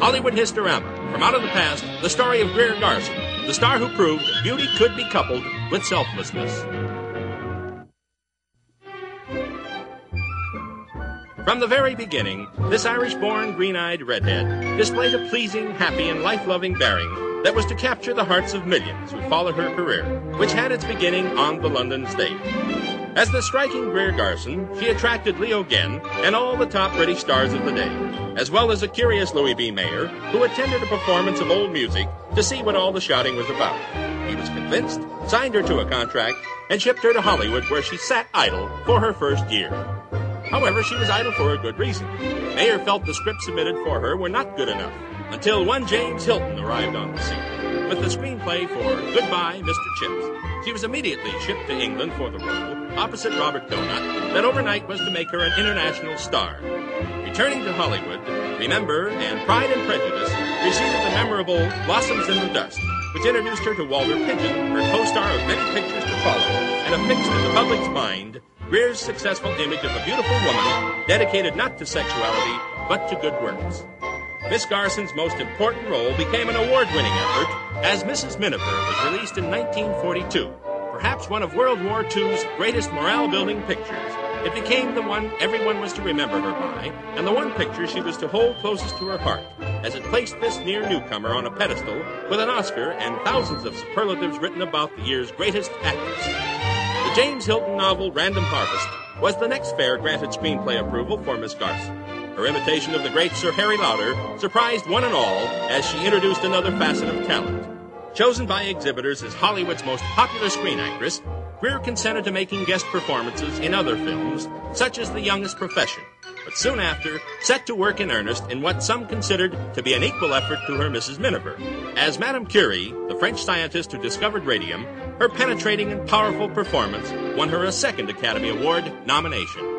Hollywood Historama. From out of the past, the story of Greer Garson, the star who proved beauty could be coupled with selflessness. From the very beginning, this Irish-born, green-eyed redhead displayed a pleasing, happy, and life-loving bearing that was to capture the hearts of millions who followed her career, which had its beginning on the London stage. As the striking Greer Garson, she attracted Leo Genn and all the top British stars of the day, as well as a curious Louis B. Mayer, who attended a performance of old music to see what all the shouting was about. He was convinced, signed her to a contract, and shipped her to Hollywood, where she sat idle for her first year. However, she was idle for a good reason. Mayer felt the scripts submitted for her were not good enough, until one James Hilton arrived on the scene with the screenplay for Goodbye, Mr. Chips. She was immediately shipped to England for the role, opposite Robert Donat, that overnight was to make her an international star. Returning to Hollywood, Remember and Pride and Prejudice preceded the memorable Blossoms in the Dust, which introduced her to Walter Pidgeon, her co-star of many pictures to follow, and affixed in the public's mind Greer's successful image of a beautiful woman dedicated not to sexuality, but to good works. Miss Garson's most important role became an award-winning effort as Mrs. Miniver was released in 1942, perhaps one of World War II's greatest morale-building pictures. It became the one everyone was to remember her by, and the one picture she was to hold closest to her heart, as it placed this near newcomer on a pedestal with an Oscar and thousands of superlatives written about the year's greatest actress. The James Hilton novel Random Harvest was the next fair granted screenplay approval for Miss Garson. Her imitation of the great Sir Harry Lauder surprised one and all as she introduced another facet of talent. Chosen by exhibitors as Hollywood's most popular screen actress, Greer consented to making guest performances in other films, such as The Youngest Profession, but soon after set to work in earnest in what some considered to be an equal effort to her Mrs. Miniver. As Madame Curie, the French scientist who discovered radium, her penetrating and powerful performance won her a second Academy Award nomination.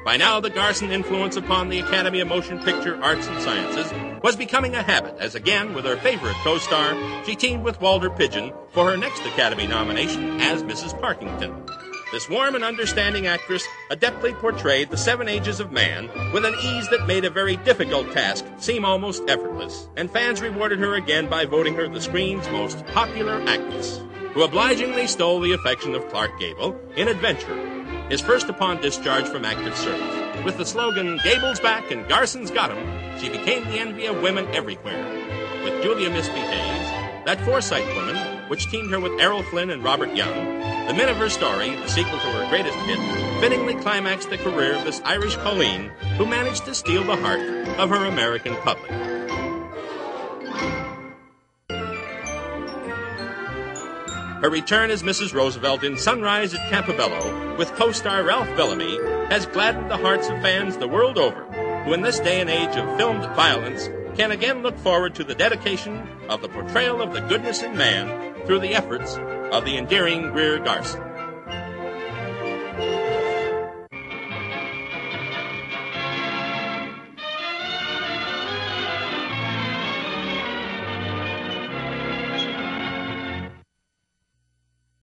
By now, the Garson influence upon the Academy of Motion Picture Arts and Sciences was becoming a habit, as again, with her favorite co-star, she teamed with Walter Pidgeon for her next Academy nomination as Mrs. Parkington. This warm and understanding actress adeptly portrayed the 7 ages of man with an ease that made a very difficult task seem almost effortless, and fans rewarded her again by voting her the screen's most popular actress, who obligingly stole the affection of Clark Gable in Adventurer, his first upon discharge from active service. With the slogan, Gable's back and Garson's got him, she became the envy of women everywhere. With Julia Misbehaves, That Forsyte Woman, which teamed her with Errol Flynn and Robert Young, The Miniver Story, the sequel to her greatest hit, fittingly climaxed the career of this Irish Colleen who managed to steal the heart of her American public. Her return as Mrs. Roosevelt in Sunrise at Campobello with co-star Ralph Bellamy has gladdened the hearts of fans the world over, who in this day and age of filmed violence can again look forward to the dedication of the portrayal of the goodness in man through the efforts of the endearing Greer Garson.